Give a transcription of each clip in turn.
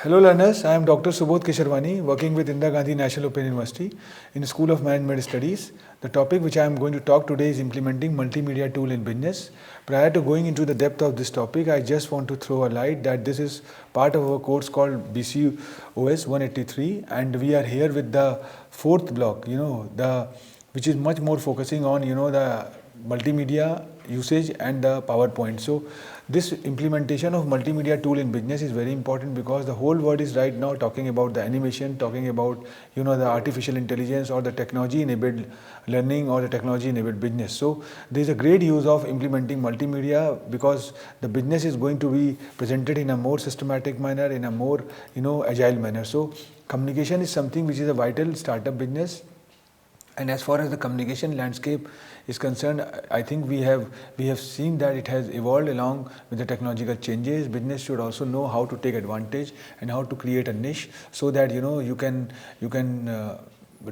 Hello learners, I am Dr. Subodh Kesharwani working with Indira Gandhi National Open University in the School of Management Studies. The topic which I am going to talk today is implementing multimedia tool in business. Prior to going into the depth of this topic, I just want to throw a light that this is part of a course called BCOS 183 and we are here with the fourth block, which is much more focusing on, the multimedia usage and the PowerPoint. So this implementation of multimedia tool in business is very important because the whole world is right now talking about the animation, talking about the artificial intelligence or the technology enabled learning or the technology enabled business. So there is a great use of implementing multimedia because the business is going to be presented in a more systematic manner, in a more agile manner. So communication is something which is a vital startup business. And as far as the communication landscape is concerned, I think we have seen that it has evolved along with the technological changes. Business should also know how to take advantage and how to create a niche so that you can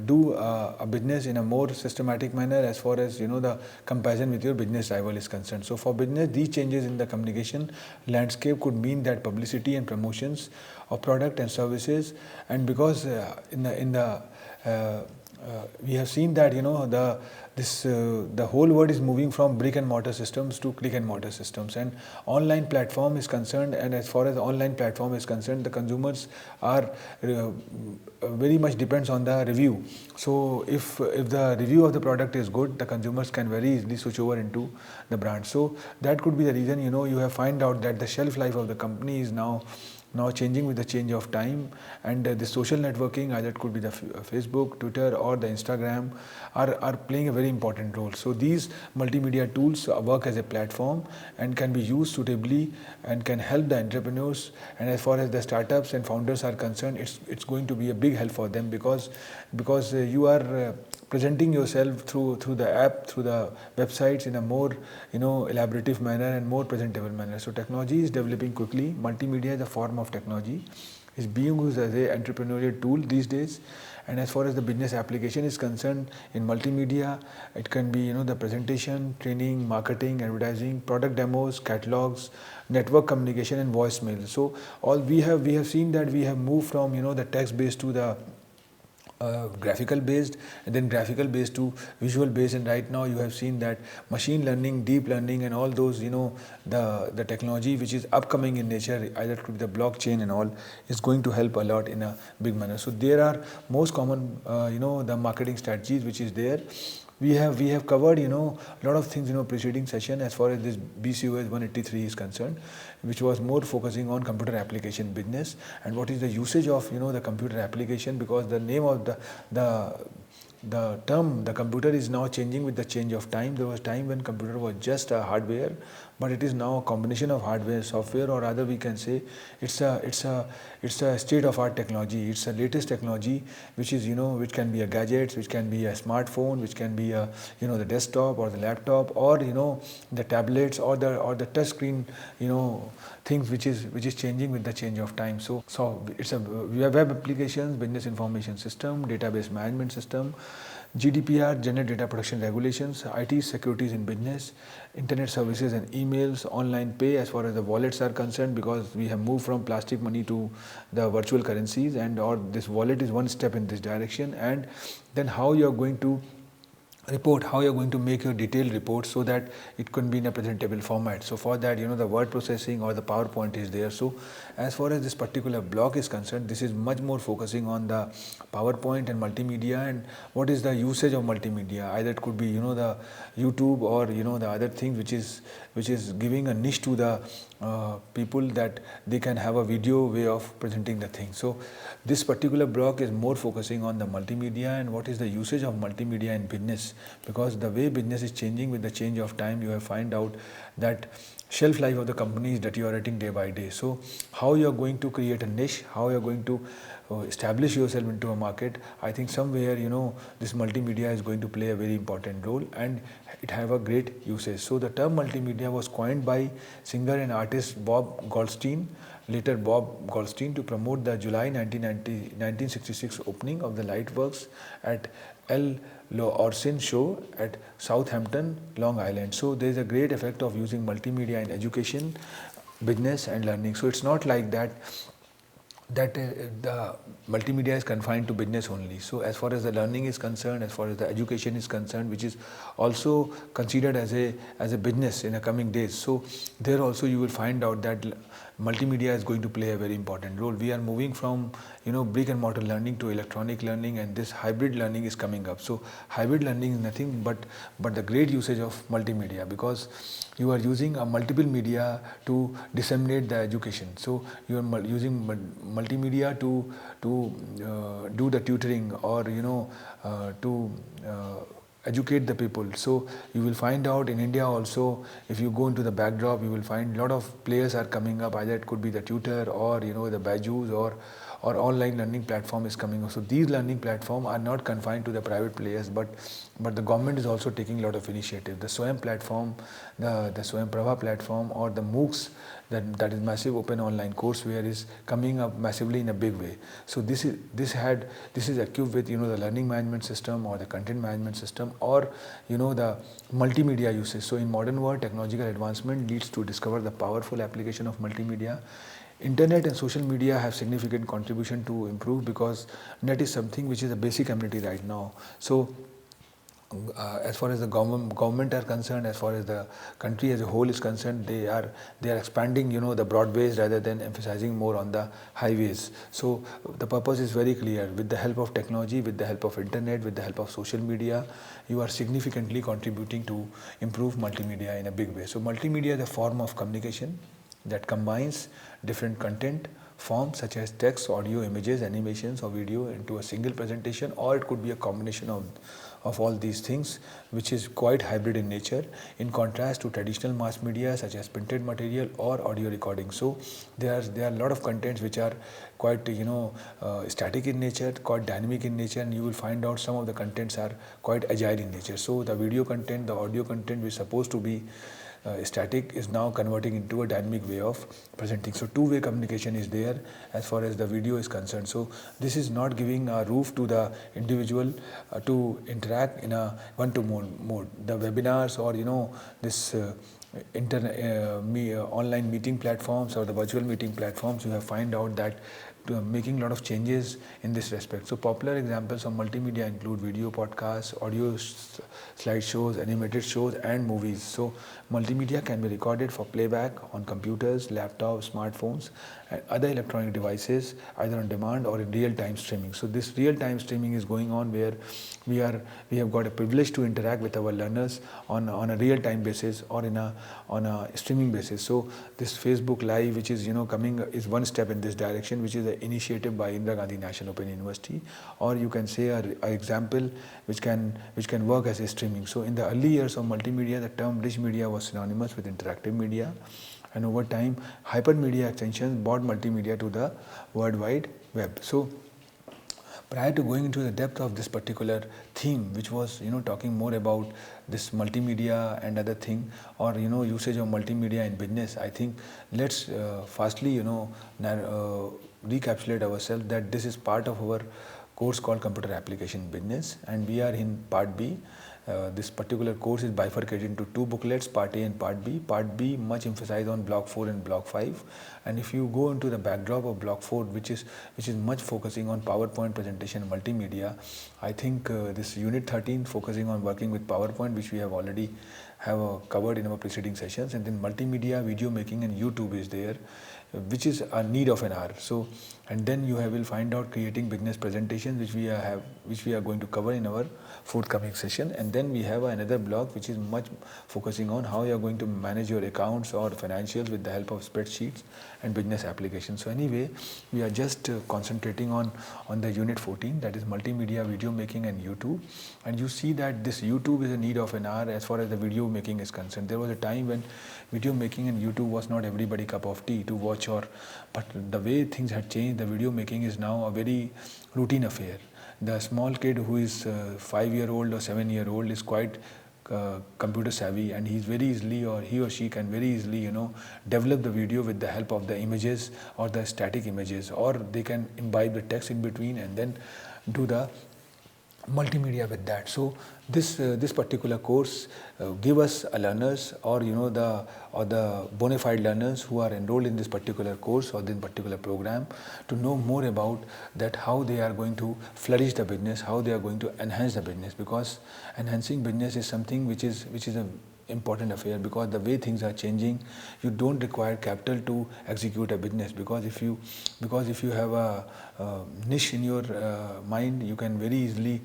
do a business in a more systematic manner as far as the comparison with your business rival is concerned. So for business, these changes in the communication landscape could mean that publicity and promotions of product and services, and because we have seen that the whole world is moving from brick and mortar systems to click and mortar systems, and online platform is concerned, and as far as online platform is concerned, the consumers are very much depends on the review. So if the review of the product is good, the consumers can very easily switch over into the brand. So that could be the reason you have find out that the shelf life of the company is now changing with the change of time, and the social networking, either it could be the Facebook, Twitter or the Instagram, are playing a very important role. So these multimedia tools work as a platform and can be used suitably and can help the entrepreneurs, and as far as the startups and founders are concerned, it's going to be a big help for them because you are presenting yourself through the app, through the websites in a more elaborative manner and more presentable manner. So technology is developing quickly. Multimedia is a form of technology, is being used as an entrepreneurial tool these days. And as far as the business application is concerned, in multimedia, it can be the presentation, training, marketing, advertising, product demos, catalogs, network communication, and voicemail. So all we have seen that we have moved from the text based to the graphical based, and then graphical based to visual based, and right now you have seen that machine learning, deep learning, and all those the technology which is upcoming in nature, either to the blockchain and all, is going to help a lot in a big manner. So there are most common the marketing strategies which is there. We have covered a lot of things preceding session as far as this BCOS 183 is concerned, which was more focusing on computer application business and what is the usage of the computer application, because the name of the term the computer is now changing with the change of time. There was time when computer was just a hardware, but it is now a combination of hardware, software, or rather we can say it's a state of art technology. It's the latest technology which is which can be a gadget, which can be a smartphone, which can be a the desktop or the laptop, or the tablets or the touch screen things which is changing with the change of time. So it's a web applications, business information system, database management system, GDPR, General Data Protection Regulations, IT securities in business, internet services and emails, online pay as far as the wallets are concerned, because we have moved from plastic money to the virtual currencies, and or this wallet is one step in this direction. And then how you are going to report, how you're going to make your detailed report so that it can be in a presentable format. So for that the word processing or the PowerPoint is there. So as far as this particular block is concerned, this is much more focusing on the PowerPoint and multimedia, and what is the usage of multimedia. Either it could be the YouTube or the other thing which is giving a niche to the people, that they can have a video way of presenting the thing. So this particular block is more focusing on the multimedia and what is the usage of multimedia in business, because the way business is changing with the change of time, you have find out that shelf life of the company is deteriorating day by day. So how you are going to create a niche, how you are going to establish yourself into a market, I think somewhere this multimedia is going to play a very important role, and it have a great usage. So the term multimedia was coined by singer and artist Bob Goldstein, later Bob Goldstein, to promote the July 1966 opening of the Lightworks at El Orsin show at Southampton, Long Island. So there is a great effect of using multimedia in education, business and learning. So it's not like that that the multimedia is confined to business only. So as far as the learning is concerned, as far as the education is concerned, which is also considered as a business in the coming days, so there also you will find out that multimedia is going to play a very important role. We are moving from brick and mortar learning to electronic learning, and this hybrid learning is coming up. So hybrid learning is nothing but the great usage of multimedia, because you are using a multiple media to disseminate the education. So you are using multimedia to do the tutoring, or to educate the people. So you will find out in India also, if you go into the backdrop, you will find a lot of players are coming up. Either it could be the tutor, or the Byju's, or online learning platform is coming up. So these learning platform are not confined to the private players, but the government is also taking a lot of initiative. The Swayam platform, the Swayam Prabha platform, or the MOOCs, that is massive open online courseware, is coming up massively in a big way. So this is equipped with the learning management system, or the content management system, or the multimedia usage. So in modern world, technological advancement leads to discover the powerful application of multimedia. Internet and social media have significant contribution to improve, because net is something which is a basic amenity right now. So as far as the government are concerned, as far as the country as a whole is concerned, they are expanding the broadways rather than emphasizing more on the highways. So the purpose is very clear. With the help of technology, with the help of internet, with the help of social media, you are significantly contributing to improve multimedia in a big way. So multimedia is a form of communication that combines different content forms such as text, audio, images, animations, or video into a single presentation, or it could be a combination of all these things, which is quite hybrid in nature, in contrast to traditional mass media such as printed material or audio recording. So there are a lot of contents which are quite static in nature, quite dynamic in nature, and you will find out some of the contents are quite agile in nature. So the video content, the audio content, which is supposed to be static, is now converting into a dynamic way of presenting. So two-way communication is there as far as the video is concerned. So this is not giving a roof to the individual to interact in a one-to-one mode. The webinars, or this online meeting platforms, or the virtual meeting platforms, you have find out that making a lot of changes in this respect. So popular examples of multimedia include video podcasts, audio slideshows, animated shows, and movies. So multimedia can be recorded for playback on computers, laptops, smartphones, and other electronic devices, either on demand or in real-time streaming. So this real-time streaming is going on, where we have got a privilege to interact with our learners on a real-time basis, or on a streaming basis. So this Facebook Live, which is coming, is one step in this direction, which is an initiative by Indira Gandhi National Open University, or you can say an example which can work as a streaming. So in the early years of multimedia, the term rich media was synonymous with interactive media, and over time hypermedia extensions brought multimedia to the World Wide Web. So prior to going into the depth of this particular theme, which was talking more about this multimedia and other thing, or usage of multimedia in business, I think let's fastly recapitulate ourselves that this is part of our course called Computer Application Business, and we are in Part B. This particular course is bifurcated into two booklets, Part A and Part B. Part B much emphasized on Block 4 and Block 5, and if you go into the backdrop of Block 4, which is much focusing on PowerPoint presentation and multimedia, I think this Unit 13 focusing on working with PowerPoint, which we have already covered in our preceding sessions, and then multimedia, video making, and YouTube is there, which is a need of an hour. So, and then you will find out creating business presentations, which we are going to cover in our forthcoming session. And then we have another block which is much focusing on how you are going to manage your accounts or financials with the help of spreadsheets and business applications. So anyway, we are just concentrating on the Unit 14, that is multimedia, video making, and YouTube. And you see that this YouTube is a need of an hour as far as the video making is concerned. There was a time when video making and YouTube was not everybody cup of tea to watch, but the way things had changed, the video making is now a very routine affair. The small kid who is 5-year-old or 7-year-old is quite computer savvy, and he's very easily, or he or she can very easily develop the video with the help of the images or the static images, or they can imbibe the text in between and then do the multimedia with that. So this particular course give us learners, or the bona fide learners who are enrolled in this particular course or this particular program, to know more about that, how they are going to flourish the business, how they are going to enhance the business, because enhancing business is something which is a important affair, because the way things are changing, you don't require capital to execute a business, because if you have a niche in your mind, you can very easily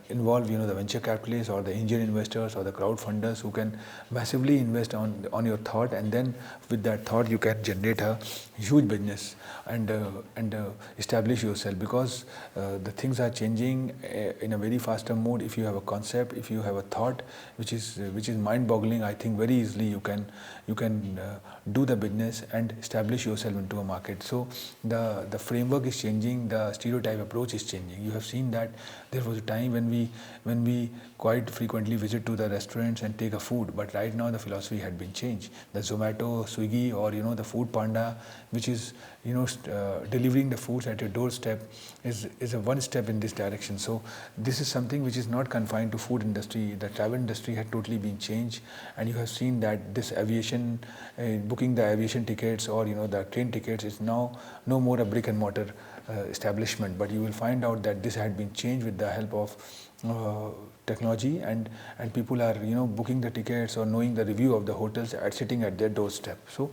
involve the venture capitalists or the angel investors or the crowd funders who can massively invest on your thought, and then with that thought you can generate a huge business and establish yourself, because the things are changing in a very faster mode. If you have a concept, if you have a thought which is mind boggling, I think very easily you can do the business and establish yourself into a market. So the framework is changing, the stereotype approach is changing. You have seen that there was a time when we quite frequently visit to the restaurants and take a food, but right now the philosophy had been changed. The Zomato, Swiggy, or the Food Panda, which is delivering the foods at your doorstep, is a one step in this direction. So this is something which is not confined to food industry. The travel industry had totally been changed, and you have seen that this aviation, booking the aviation tickets or the train tickets, is now no more a brick and mortar establishment, but you will find out that this had been changed with the help of technology, and people are booking the tickets or knowing the review of the hotels at sitting at their doorstep. So,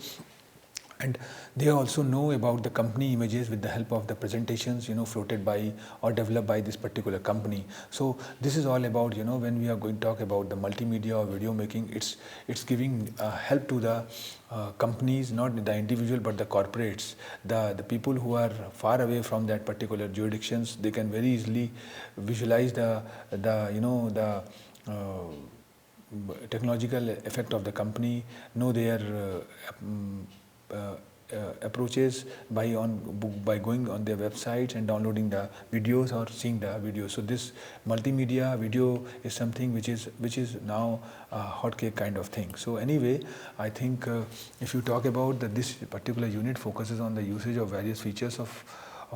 and they also know about the company images with the help of the presentations floated by or developed by this particular company. So this is all about when we are going to talk about the multimedia or video making, it's giving help to the companies, not the individual but the corporates, the people who are far away from that particular jurisdictions. They can very easily visualize the technological effect of the company, know their approaches by going on their websites and downloading the videos or seeing the videos. So this multimedia video is something which is now a hotcake kind of thing. So anyway, I think if you talk about this particular unit focuses on the usage of various features of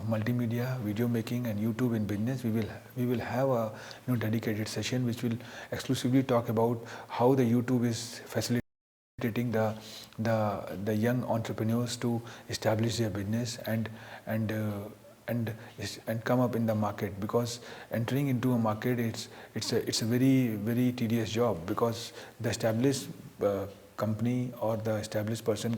multimedia, video making, and YouTube in business, we will have a dedicated session which will exclusively talk about how the YouTube is facilitating the young entrepreneurs to establish their business and come up in the market, because entering into a market, it's a very tedious job, because the established company or the established person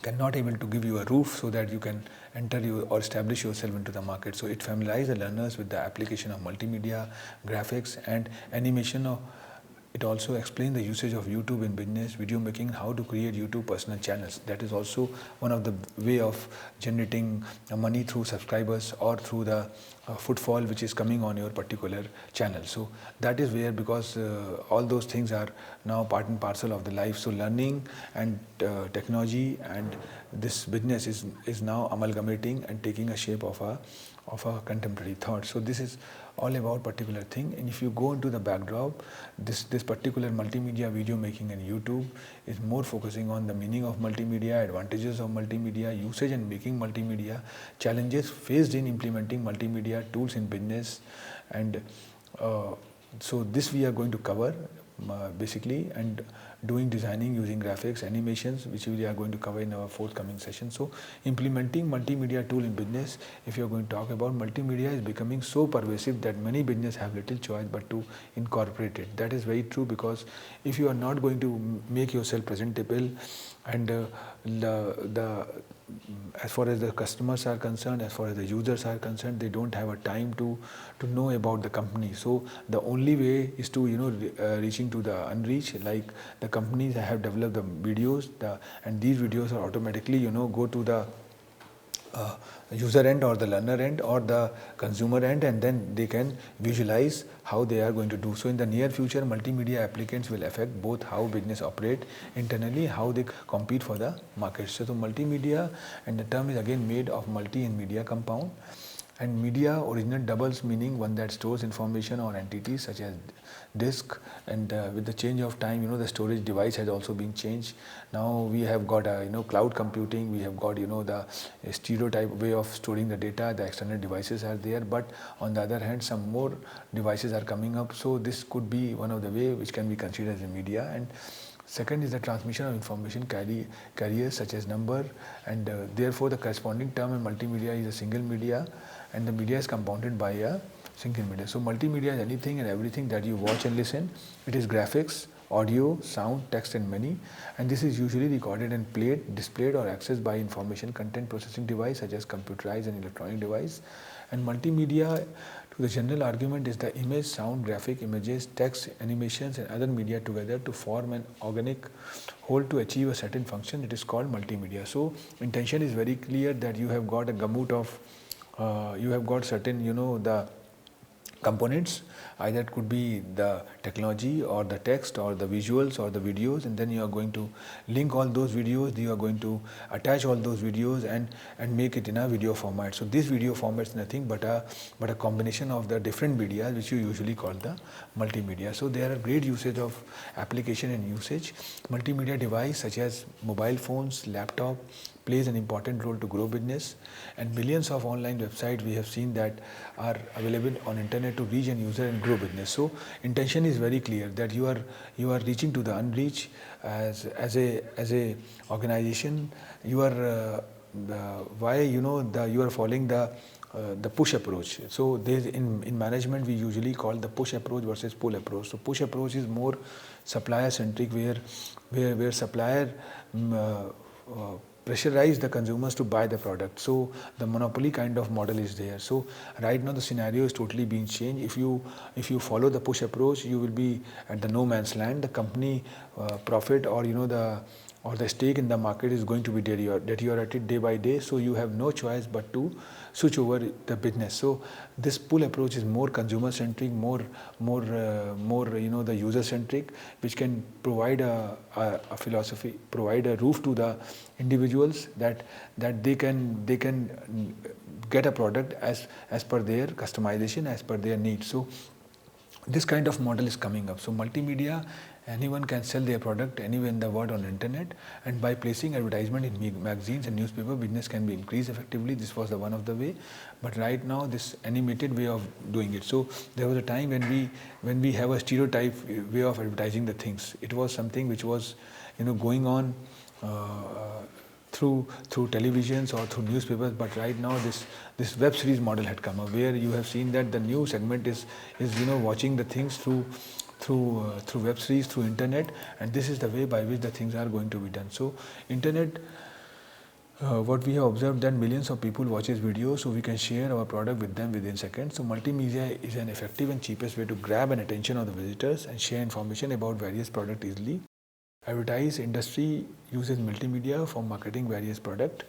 cannot able to give you a roof so that you can enter or establish yourself into the market. So it familiarizes the learners with the application of multimedia, graphics, and animation. It also explains the usage of YouTube in business, video making, how to create YouTube personal channels. That is also one of the way of generating money through subscribers or through the footfall which is coming on your particular channel. So that is where, because all those things are now part and parcel of the life. So learning and technology and this business is now amalgamating and taking a shape of a contemporary thought. So this is all about particular thing. And if you go into the backdrop, this particular multimedia video making and YouTube is more focusing on the meaning of multimedia, advantages of multimedia, usage and making multimedia, challenges faced in implementing multimedia tools in business, and so this we are going to cover basically, and doing designing using graphics, animations, which we are going to cover in our forthcoming session. So implementing multimedia tool in business, if you are going to talk about, multimedia is becoming so pervasive that many business have little choice but to incorporate it. That is very true, because if you are not going to make yourself presentable, and as far as the customers are concerned, as far as the users are concerned, they don't have a time to know about the company. So the only way is to reaching to the unreached. Like the companies have developed the videos, and these videos are automatically go to the user end or the learner end or the consumer end, and then they can visualize how they are going to do. So in the near future, multimedia applicants will affect both how business operate internally, how they compete for the market. So multimedia, and the term is again made of multi and media compound, And media original doubles meaning, one that stores information or entities such as disk. And with the change of time, the storage device has also been changed. Now we have got cloud computing, we have got the stereotype way of storing the data, the external devices are there, but on the other hand some more devices are coming up. So this could be one of the way which can be considered as a media. And second is the transmission of information carriers such as number, and therefore the corresponding term in multimedia is a single media, and the media is compounded by a single media. So multimedia is anything and everything that you watch and listen. It is graphics, audio, sound, text and many, and this is usually recorded and played, displayed or accessed by information content processing device such as computerized and electronic device. And multimedia, to the general argument, is the image, sound, graphic, images, text, animations and other media together to form an organic whole to achieve a certain function. It is called multimedia. So intention is very clear that you have got a gamut of you have got certain the components. Either it could be the technology or the text or the visuals or the videos, and then you are going to link all those videos, you are going to attach all those videos and make it in a video format. So this video format is nothing but a combination of the different media which you usually call the multimedia. So there are great usage of application and usage. Multimedia device such as mobile phones, laptop plays an important role to grow business, and millions of online websites we have seen that are available on internet to reach an user and grow business. So intention is very clear that you are reaching to the unreached as a organization. You are you are following the push approach. So there's in management we usually call the push approach versus pull approach. So push approach is more supplier centric, where supplier pressurize the consumers to buy the product. So the monopoly kind of model is there. So right now the scenario is totally being changed. If you follow the push approach, you will be at the no man's land. The company profit or the stake in the market is going to be deteriorated day by day. So you have no choice but to switch over the business. So this pull approach is more consumer centric, more the user centric, which can provide a philosophy, provide a roof to the individuals that they can get a product as per their customization, as per their needs. So this kind of model is coming up. So multimedia, anyone can sell their product anywhere in the world on internet, and by placing advertisement in magazines and newspaper, business can be increased effectively. This was the one of the way, but right now this animated way of doing it. So there was a time when we have a stereotype way of advertising the things. It was something which was going on through televisions or through newspapers, but right now this web series model had come up, where you have seen that the new segment is watching the things through web series, through internet, and this is the way by which the things are going to be done. So internet, what we have observed, that millions of people watches videos, so we can share our product with them within seconds. So multimedia is an effective and cheapest way to grab an attention of the visitors and share information about various products easily. Advertise industry uses multimedia for marketing various products.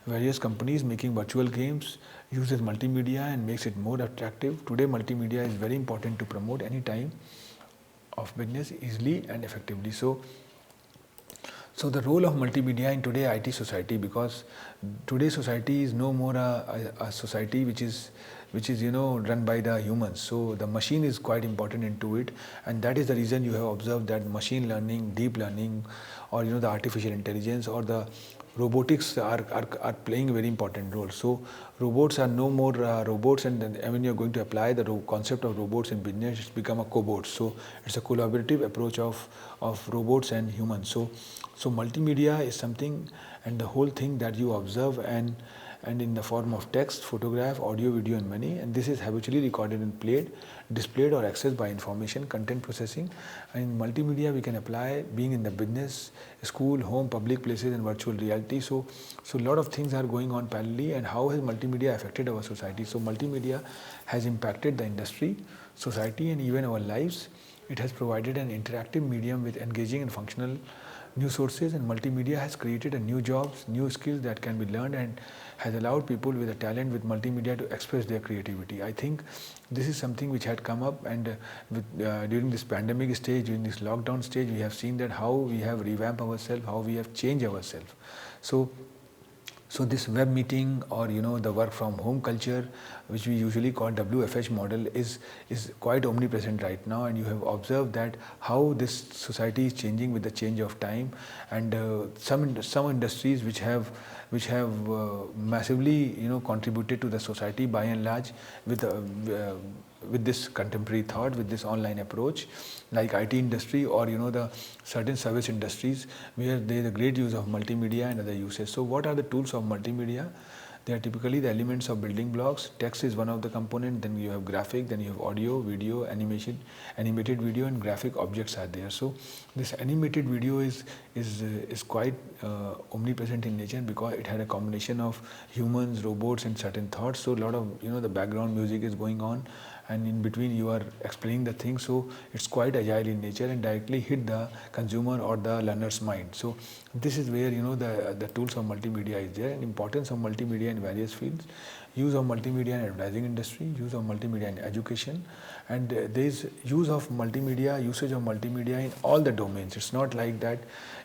Various companies making virtual games uses multimedia and makes it more attractive. Today multimedia is very important to promote any time of business easily and effectively. So the role of multimedia in today IT society, because today's society is no more a society which is run by the humans. So the machine is quite important into it, and that is the reason you have observed that machine learning, deep learning, or the artificial intelligence or the robotics are playing a very important role. So robots are no more robots, and then when you're going to apply the concept of robots in business, it's become a cobot. So it's a collaborative approach of robots and humans. So multimedia is something, and the whole thing that you observe and in the form of text, photograph, audio, video and many, and this is habitually recorded and played, displayed or accessed by information content processing. And in multimedia we can apply being in the business, school, home, public places and virtual reality. So a lot of things are going on parallelly. And how has multimedia affected our society? So multimedia has impacted the industry, society and even our lives. It has provided an interactive medium with engaging and functional news sources, and multimedia has created a new jobs, new skills that can be learned, and has allowed people with a talent with multimedia to express their creativity. I think this is something which had come up, and during this pandemic stage, during this lockdown stage, we have seen that how we have revamped ourselves, how we have changed ourselves. So So this web meeting, or the work from home culture, which we usually call WFH model, is quite omnipresent right now, and you have observed that how this society is changing with the change of time, and some industries which have massively contributed to the society by and large with this contemporary thought, with this online approach, like IT industry, or the certain service industries where there is a great use of multimedia and other uses. So what are the tools of multimedia? They are typically the elements of building blocks. Text is one of the component, then you have graphic, then you have audio, video, animation, animated video, and graphic objects are there. So this animated video is quite omnipresent in nature, because it had a combination of humans, robots, and certain thoughts. So a lot of the background music is going on, and in between you are explaining the thing. So it's quite agile in nature and directly hit the consumer or the learner's mind. So this is where the tools of multimedia is there, and importance of multimedia in various fields. Use of multimedia in advertising industry, use of multimedia in education, and there is use of multimedia, usage of multimedia in all the domains. It's not like that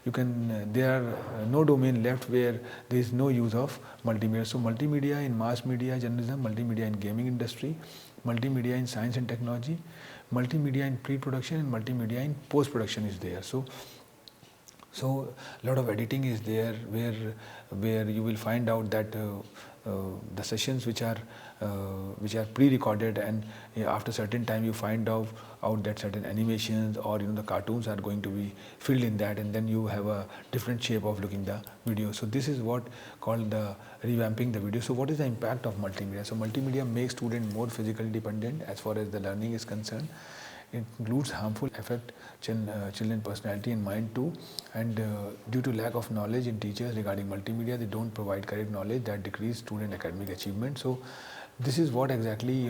there are no domain left where there is no use of multimedia. So multimedia in mass media journalism, multimedia in gaming industry, multimedia in science and technology, multimedia in pre-production, and multimedia in post-production is there. So a lot of editing is there, where you will find out that the sessions which are pre-recorded, and after certain time you find out that certain animations or the cartoons are going to be filled in that, and then you have a different shape of looking the video. So this is what called the revamping the video. So what is the impact of multimedia? So multimedia makes student more physically dependent as far as the learning is concerned. It includes harmful affect children personality and mind too, and due to lack of knowledge in teachers regarding multimedia, they don't provide correct knowledge that decrease student academic achievement. So this is what exactly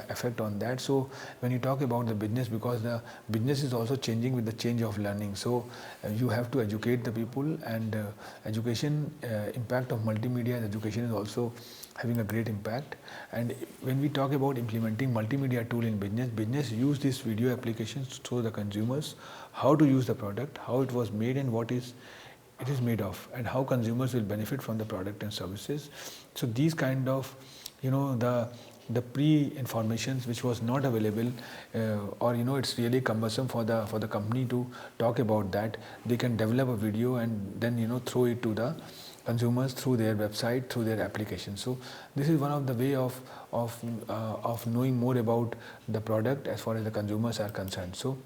affect on that. So when you talk about the business, because the business is also changing with the change of learning, so you have to educate the people, and education impact of multimedia education is also having a great impact. And when we talk about implementing multimedia tool in business use these video applications to show the consumers how to use the product, how it was made, and what it is made of, and how consumers will benefit from the product and services. So these kind of the pre-informations which was not available, or it's really cumbersome for the company to talk about that, they can develop a video and then throw it to the consumers through their website, through their application. So this is one of the way of knowing more about the product as far as the consumers are concerned. So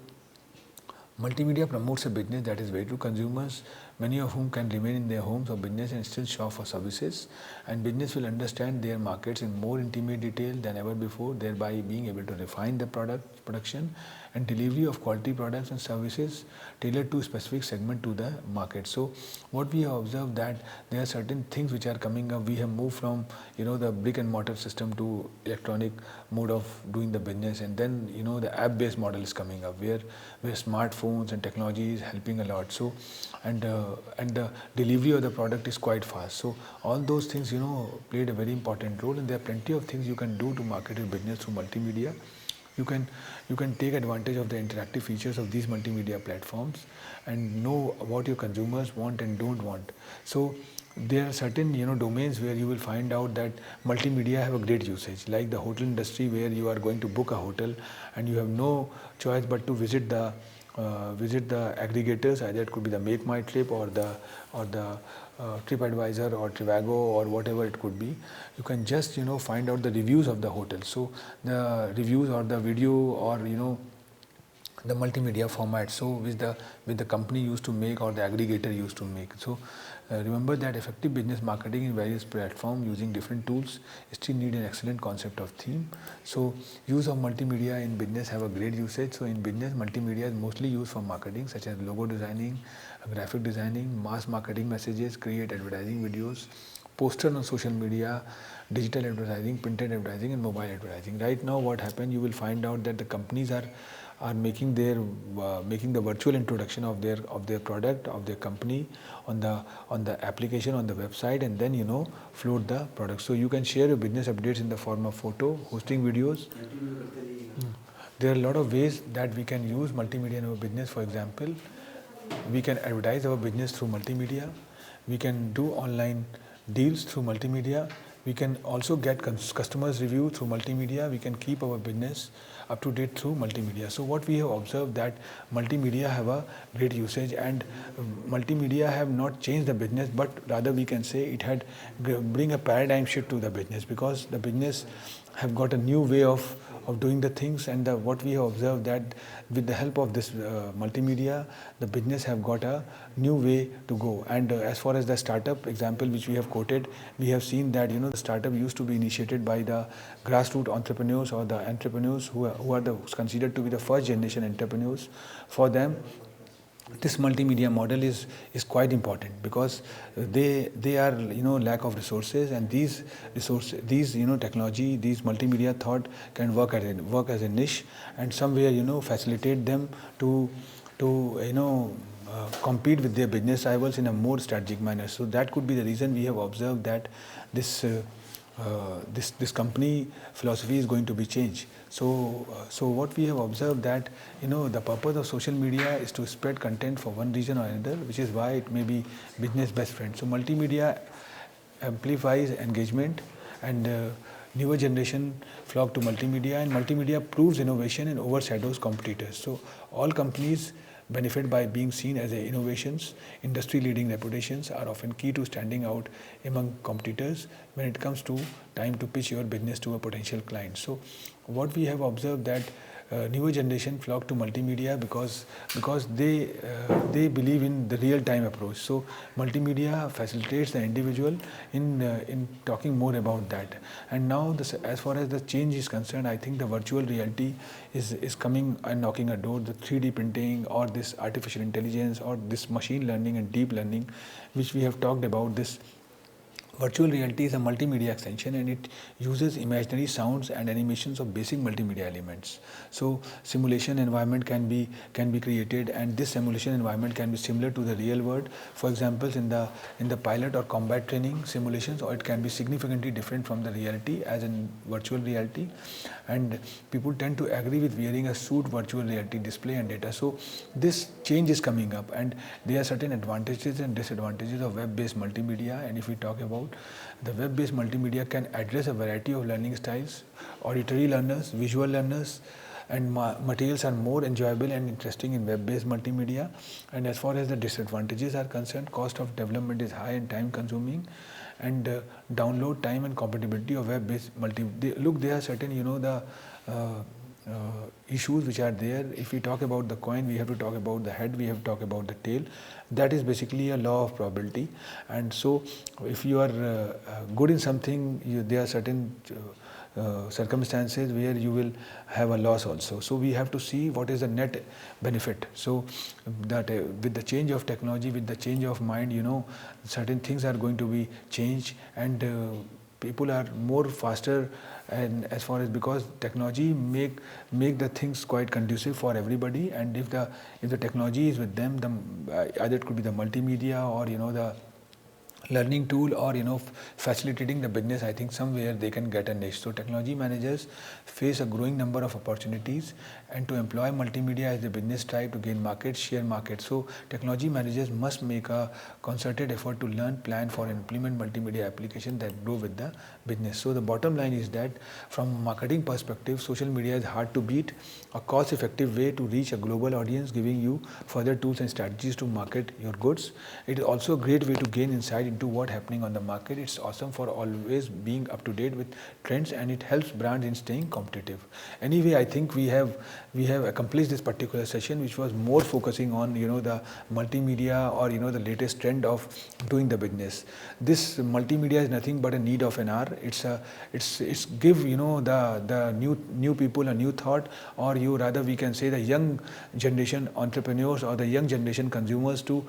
multimedia promotes a business that is way to consumers, many of whom can remain in their homes or business and still shop for services, and business will understand their markets in more intimate detail than ever before, thereby being able to refine the production and delivery of quality products and services tailored to specific segment to the market. So what we have observed that there are certain things which are coming up. We have moved from the brick and mortar system to electronic mode of doing the business, and then the app-based model is coming up where smartphones and technology is helping a lot. So and the delivery of the product is quite fast. So all those things played a very important role, and there are plenty of things you can do to market your business through multimedia. You can take advantage of the interactive features of these multimedia platforms and know what your consumers want and don't want. So there are certain domains where you will find out that multimedia have a great usage, like the hotel industry, where you are going to book a hotel and you have no choice but to visit the aggregators. Either it could be the Make My Trip or the TripAdvisor or Trivago or whatever it could be. You can just find out the reviews of the hotel. So the reviews or the video or the multimedia format, so with the company used to make or the aggregator used to make. So remember that effective business marketing in various platforms using different tools still need an excellent concept of theme. So use of multimedia in business have a great usage. So in business, multimedia is mostly used for marketing, such as logo designing, graphic designing, mass marketing messages, create advertising videos, poster on social media, digital advertising, printed advertising, and mobile advertising. Right now what happened, you will find out that the companies are making the virtual introduction of their product, of their company on the application, on the website, and then float the product. So you can share your business updates in the form of photo, hosting videos. There are a lot of ways that we can use multimedia in our business. For example, we can advertise our business through multimedia. We can do online deals through multimedia. We can also get customers review through multimedia. We can keep our business up to date through multimedia. So what we have observed that multimedia have a great usage, and multimedia have not changed the business, but rather we can say it had bring a paradigm shift to the business, because the business have got a new way of doing the things. And what we have observed that with the help of this multimedia, the business have got a new way to go. And as far as the startup example which we have quoted, we have seen that the startup used to be initiated by the grassroots entrepreneurs, or the entrepreneurs who are considered to be the first generation entrepreneurs. For them, this multimedia model is quite important, because they are lack of resources, and these resources, these technology, these multimedia thought can work as a niche, and somewhere facilitate them to compete with their business rivals in a more strategic manner. So that could be the reason we have observed that this this company philosophy is going to be changed. So what we have observed that the purpose of social media is to spread content for one reason or another, which is why it may be business best friend. So multimedia amplifies engagement, and newer generation flock to multimedia, and multimedia proves innovation and overshadows competitors. So all companies benefit by being seen as innovations. Industry leading reputations are often key to standing out among competitors when it comes to time to pitch your business to a potential client. So what we have observed that newer generation flock to multimedia because they believe in the real time approach. So multimedia facilitates the individual in talking more about that. And now as far as the change is concerned, I think the virtual reality is coming and knocking a door. The 3D printing, or this artificial intelligence, or this machine learning and deep learning, which we have talked about, this virtual reality is a multimedia extension, and it uses imaginary sounds and animations of basic multimedia elements. So simulation environment can be created, and this simulation environment can be similar to the real world. For example, in the pilot or combat training simulations, or it can be significantly different from the reality as in virtual reality. And people tend to agree with wearing a suit, virtual reality display and data. So this change is coming up, and there are certain advantages and disadvantages of web-based multimedia. And if we talk about the web-based multimedia, can address a variety of learning styles. Auditory learners, visual learners, and materials are more enjoyable and interesting in web-based multimedia. And as far as the disadvantages are concerned, cost of development is high and time consuming, and download time and compatibility of web-based there are certain issues which are there. If we talk about the coin, we have to talk about the head, we have to talk about the tail. That is basically a law of probability. And so if you are good in something, there are certain circumstances where you will have a loss also. So we have to see what is the net benefit. So that with the change of technology, with the change of mind, certain things are going to be changed, and people are more faster, and as far as, because technology make the things quite conducive for everybody. And if the technology is with them, either it could be the multimedia, or the learning tool, or facilitating the business, I think somewhere they can get a niche. So technology managers face a growing number of opportunities, and to employ multimedia as the business strive to gain market share. So technology managers must make a concerted effort to learn, plan for, and implement multimedia applications that grow with the business. So the bottom line is that from a marketing perspective, social media is hard to beat, a cost-effective way to reach a global audience, giving you further tools and strategies to market your goods. It is also a great way to gain insight into what's happening on the market. It's awesome for always being up to date with trends, and it helps brands in staying competitive. Anyway, I think we have accomplished this particular session, which was more focusing on the multimedia, or the latest trend of doing the business. This multimedia is nothing but a need of an hour. It's give the new people a new thought, or rather we can say the young generation entrepreneurs, or the young generation consumers to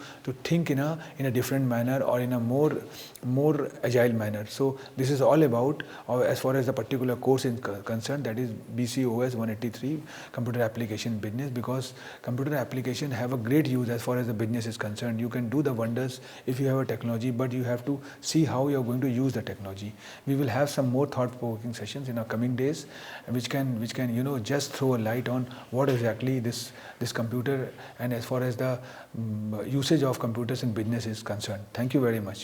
think in a different manner, or in a more agile manner. So this is all about, as far as the particular course is concerned, that is BCOS 183, computer application business, because computer application have a great use as far as the business is concerned. You can do the wonders if you have a technology, but you have to see how you are going to use the technology. We will have some more thought-provoking sessions in our coming days, which can just throw a light on what exactly this computer, and as far as the usage of computers in business is concerned. Thank you very much.